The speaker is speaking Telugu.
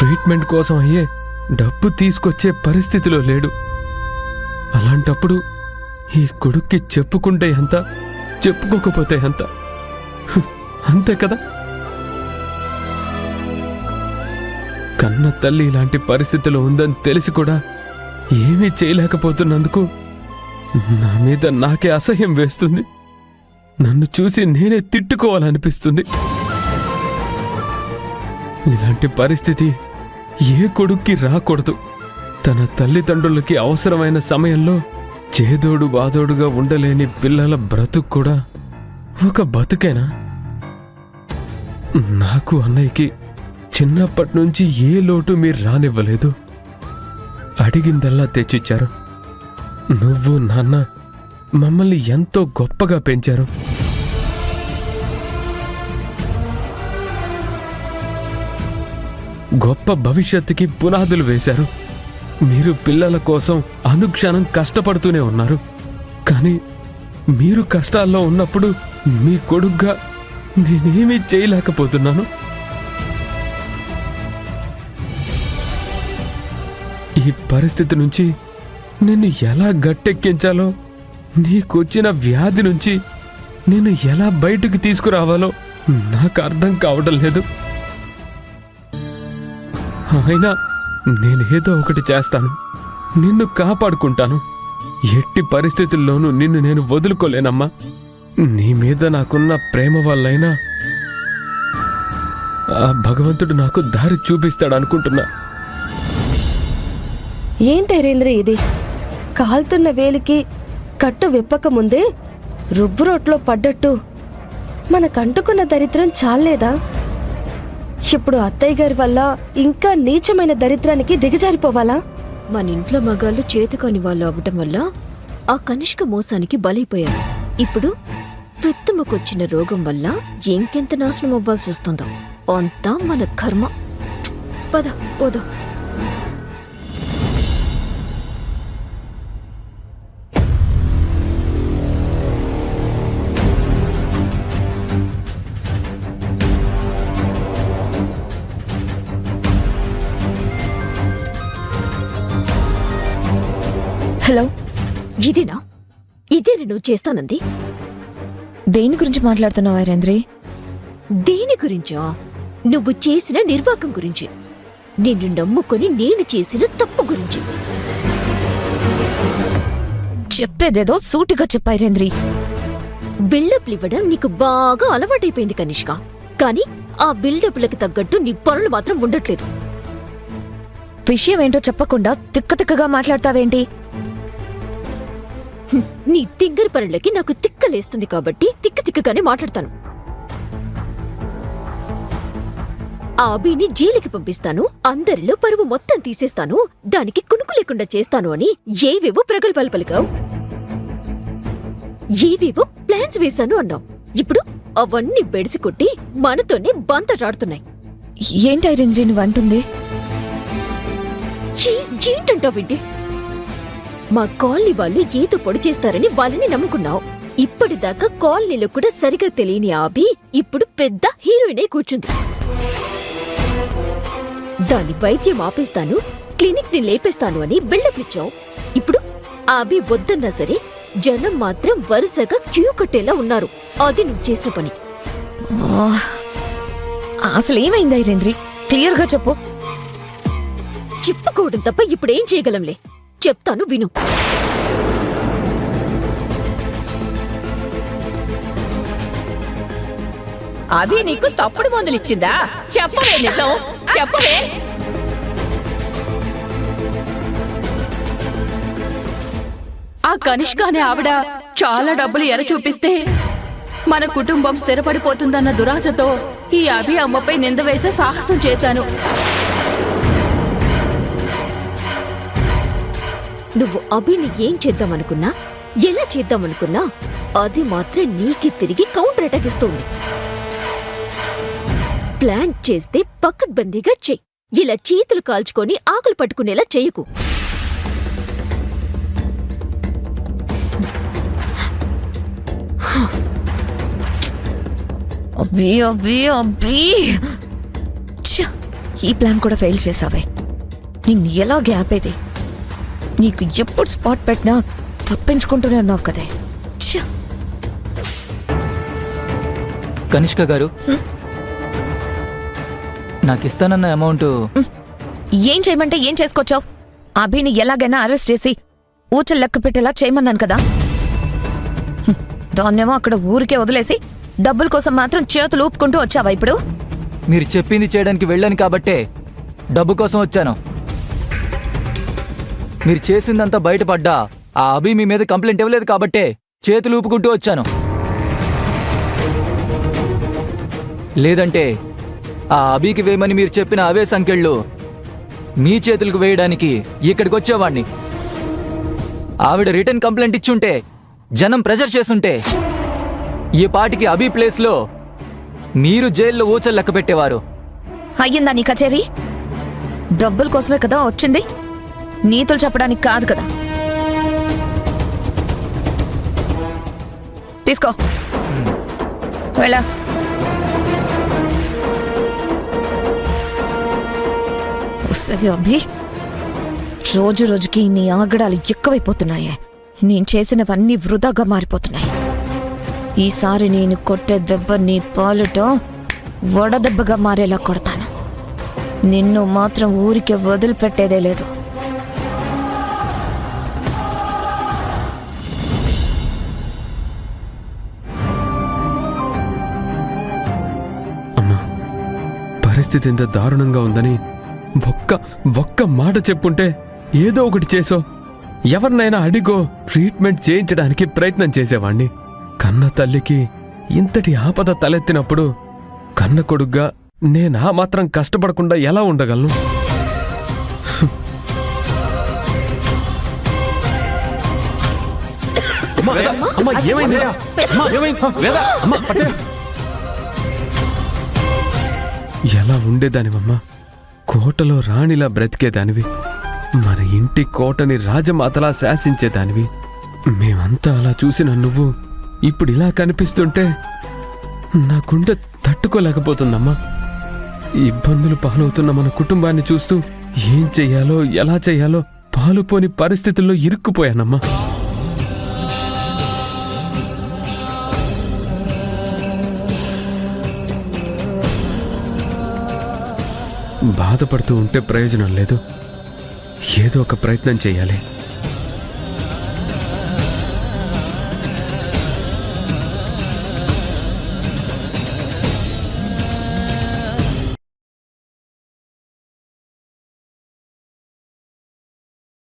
ట్రీట్మెంట్ కోసం అయ్యే డబ్బు తీసుకొచ్చే పరిస్థితిలో లేడు. అలాంటప్పుడు ఈ కొడుక్కి చెప్పుకుంటే ఎంత, చెప్పుకోకపోతే ఎంత? అంతే కదా. కన్న తల్లి ఇలాంటి పరిస్థితిలో ఉందని తెలిసి కూడా ఏమీ చేయలేకపోతున్నందుకు నా మీద నాకే అసహ్యం వేస్తుంది. నన్ను చూసి నేనే తిట్టుకోవాలనిపిస్తుంది. ఇలాంటి పరిస్థితి ఏ కొడుక్కి రాకూడదు. తన తల్లిదండ్రులకి అవసరమైన సమయంలో చేదోడు వాదోడుగా ఉండలేని పిల్లల బ్రతుకు కూడా ఒక బతుకేనా? నాకు అన్నయ్యకి చిన్నప్పటి నుంచి ఏ లోటు మీరు రానివ్వలేదు. అడిగిందల్లా తెచ్చిచ్చారు. నువ్వు నాన్న మమ్మల్ని ఎంతో గొప్పగా పెంచారు. గొప్ప భవిష్యత్తుకి పునాదులు వేశారు. మీరు పిల్లల కోసం అనుక్షణం కష్టపడుతూనే ఉన్నారు. కానీ మీరు కష్టాల్లో ఉన్నప్పుడు మీ కొడుగ్గా నేనేమీ చేయలేకపోతున్నాను. ఈ పరిస్థితి నుంచి నిన్ను ఎలా గట్టెక్కించాలో, నీకొచ్చిన వ్యాధి నుంచి నిన్ను ఎలా బయటకు తీసుకురావాలో నాకు అర్థం కావడం లేదు. అయినా నేనేదో ఒకటి చేస్తాను. నిన్ను కాపాడుకుంటాను. ఎట్టి పరిస్థితుల్లోనూ నిన్ను నేను వదులుకోలేనమ్మా. నీ మీద నాకున్న ప్రేమ వల్లైనా ఆ భగవంతుడు నాకు దారి చూపిస్తాడనుకుంటున్నా. ఏంటైరేంద్ర ఇది? కాలుతున్న వేలికి కట్టు విప్పక ముందే రుబ్బురోట్లో పడ్డట్టు మనకంటుకున్న దరిద్రం చాలేదా? ఇప్పుడు అత్తయ్య గారి వల్ల ఇంకా నీచమైన దరిద్రానికి దిగజారిపోవాలా? మన ఇంట్లో మగాళ్ళు చేతికొని వాళ్ళు అవ్వటం వల్ల ఆ కనిష్క మోసానికి బలైపోయారు. ఇప్పుడు పెత్తమ్మకొచ్చిన రోగం వల్ల ఇంకెంత నాశనం అవ్వాల్సి వస్తుందో అంతా మన కర్మ. పద పోదా. హలో, ఇదేనా నువ్వు చేస్తానంది? దేని గురించి మాట్లాడుతున్నావు ఐరేంద్రి? దేని గురించా? నువ్వు చేసిన నిర్వాకం గురించి, నిన్ను నమ్ముకొని నేను చేసిన తప్పు గురించి. చెప్పేదేదో సూటిగా చెప్పు ఐరేంద్రి. బిల్డప్లు ఇవ్వడం నీకు బాగా అలవాటైపోయింది కనిష్క. కానీ ఆ బిల్డప్లకు తగ్గట్టు నీ పనులు మాత్రం ఉండట్లేదు. విషయం ఏంటో చెప్పకుండా తిక్కగా మాట్లాడతావేంటి? నీ తింగరి పనులకి నాకు తిక్కలేస్తుంది కాబట్టి తిక్కగానే మాట్లాడతాను. ఆ అభిని జైలుకి పంపిస్తాను, అందరిలో పరువు మొత్తం తీసేస్తాను, దానికి కునుకు లేకుండా చేస్తాను అని ఏవేవో ప్రగల్భాలు పలికావు, ఏవేవో ప్లాన్స్ వేశాను అన్నావు. ఇప్పుడు అవన్నీ బెడిసి కొట్టి మనతోనే బంతటాడుతున్నాయి. ఏంటి ఐరేంద్రి నువ్వు అంటుంది? ఏంటంటావేంటి? మా కాలనీ వాళ్ళు ఏదో పొడి చేస్తారని వాళ్ళని నమ్ముకున్నావు. ఇప్పటిదాకా కాలనీలో కూడా సరిగా తెలియని ఆబి ఇప్పుడు పెద్ద హీరోయినే కూర్చుంది. దాని వైద్యం ఆపేస్తాను, క్లినిక్ ని లేపేస్తాను అని బిల్డప్ ఇచ్చావు. ఇప్పుడు ఆబి వద్దన్నా సరే జనం మాత్రం వరుసగా క్యూ కట్టేలా ఉన్నారు. అది నువ్వు చేసిన పని. అసలు ఏమైంది ఐరేంద్రి? క్లియర్ గా చెప్పు. చెప్పుకోవడం తప్ప ఇప్పుడేం చేయగలంలే. చెప్తాను విను. అవి నీకు తప్పుడు మందులిచ్చిందా? చెప్పవే నిజం, చెప్పవే. ఆ కనిష్క అనే ఆవిడ చాలా డబ్బులు ఎర చూపిస్తే మన కుటుంబం స్థిరపడిపోతుందన్న దురాశతో ఈ అభి అమ్మపై నింద వేసే సాహసం చేశాను. నువ్వు అభిని ఏం చేద్దామనుకున్నా, ఎలా చేద్దామనుకున్నా అది మాత్రం నీకి తిరిగి కౌంటర్ అటాక్ ఇస్తుంది. ప్లాన్ చేస్తే పకడ్బందీగా చెయ్యి. ఇలా చేతులు కాల్చుకొని ఆకులు పట్టుకునేలా చెయ్యకు. ఈ ప్లాన్ కూడా ఫెయిల్ చేసావే. నిన్ను ఎలా గ్యాపేది? నీకు ఎప్పుడు స్పాట్ పెట్టినా తప్పించుకుంటూనే ఉన్నావు కదే. ఛ! కనిష్క గారు, నాకు ఇస్తానన్న అమౌంట్ ఏం చేయమంటే ఏం చేసుకొచ్చావు? అభిని ఎలాగైనా అరెస్ట్ చేసి ఊచలు లెక్క పెట్టేలా చేయమన్నాను కదా. దాన్నేమో అక్కడ ఊరికే వదిలేసి డబ్బుల కోసం మాత్రం చేతులు ఊపుకుంటూ వచ్చావా ఇప్పుడు? మీరు చెప్పింది చేయడానికి వెళ్ళాను కాబట్టే డబ్బు కోసం వచ్చాను. మీరు చేసిందంతా బయటపడ్డా ఆ అభి మీ మీద కంప్లైంట్ ఇవ్వలేదు కాబట్టే చేతులు ఊపుకుంటూ వచ్చాను. లేదంటే ఆ అభికి వేయమని మీరు చెప్పిన అవే సంఖ్యళ్ళు మీ చేతులకు వేయడానికి ఇక్కడికి వచ్చేవాణ్ణి. ఆవిడ రిటర్న్ కంప్లైంట్ ఇచ్చుంటే, జనం ప్రెజర్ చేస్తుంటే ఈ పాటికి అభి ప్లేస్లో మీరు జైల్లో ఊచలు లెక్క పెట్టేవారు. అయ్యిందా నీ కచేరీ? డబ్బుల కోసమే కదా వచ్చింది, నీతులు చెప్పడానికి కాదు కదా. తీసుకో, వెళ్ళా. సరే అభి, రోజు రోజుకి నీ ఆగడాలు ఎక్కువైపోతున్నాయే. నేను చేసినవన్నీ వృధాగా మారిపోతున్నాయి. ఈసారి నేను కొట్టే దెబ్బ నీ పాలుట వడదెబ్బగా మారేలా కొడతాను. నిన్ను మాత్రం ఊరికే వదిలిపెట్టేదే లేదు. అమ్మా, పరిస్థితి ఇంత దారుణంగా ఉందని ఒక్క మాట చెప్పుంటే ఏదో ఒకటి చేసో, ఎవరినైనా అడిగో ట్రీట్మెంట్ చేయించడానికి ప్రయత్నం చేసేవాణ్ణి. కన్న తల్లికి ఇంతటి ఆపద తలెత్తినప్పుడు కన్న కొడుగ్గా నేనా మాత్రం కష్టపడకుండా ఎలా ఉండగలను? ఎలా ఉండేదానివమ్మా? కోటలో రాణిలా బ్రతికేదానివి, మన ఇంటి కోటని రాజమాతలా శాసించేదానివి. మేమంతా అలా చూసిన నువ్వు ఇప్పుడు ఇలా కనిపిస్తుంటే నా గుండె తట్టుకోలేకపోతుందమ్మా. ఇబ్బందులు పాలవుతున్న మన కుటుంబాన్ని చూస్తూ ఏం చెయ్యాలో ఎలా చెయ్యాలో పాలుపోని పరిస్థితుల్లో ఇరుక్కుపోయానమ్మా. బాధపడుతూ ఉంటే ప్రయోజనం లేదు. ఏదో ఒక ప్రయత్నం చెయ్యాలి.